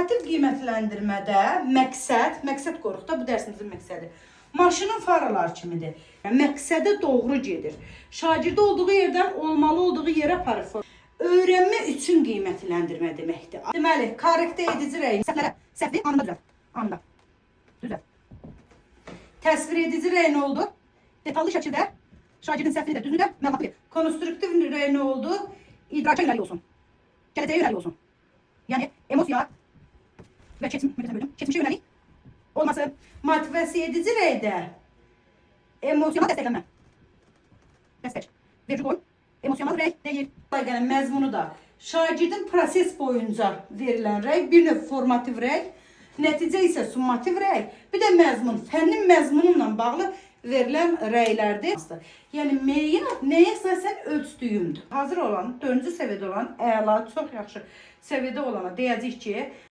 Formativ qiymətləndirmədə məqsəd qoruq da, bu dərsimizin məqsədi. Maşının faralar kimidir. Məqsədə doğru gedir. Şagirdə olduğu yerdən olmalı olduğu yerə aparır. Öyrənmə üçün qiymətləndirmə deməkdir. Deməli, korrekte edici rəy səhvi anında düzəlt. Anında. Düzəlt. Təsvir edici rəy nə oldu? Detallı şəkildə şagirdin səhvini də düzünü də məlumatı verir. Konstruktiv rəy nə oldu? İdraka yönəlik olsun. Gələcəyə yönəlik olsun. Yəni emosiya və keçmişə yönəlik olması. Motivasiya edici rəydə emosional dəstəklənmə. Dəstək. Verici qoy. Emosional rəy deyil. Gələn məzmunu da şagirdin proses boyunca verilən rəy, bir növ formativ rəy, nəticə isə summativ rəy, bir də məzmun, fənnin məzmununla bağlı verilən rəylərdir. Yəni meyinat nəyə əsasən ölçdüyümdür. Hazır olan, 4-cü səviyyədə olan, əla, çox yaxşı səviyyədə olana deyəcək ki,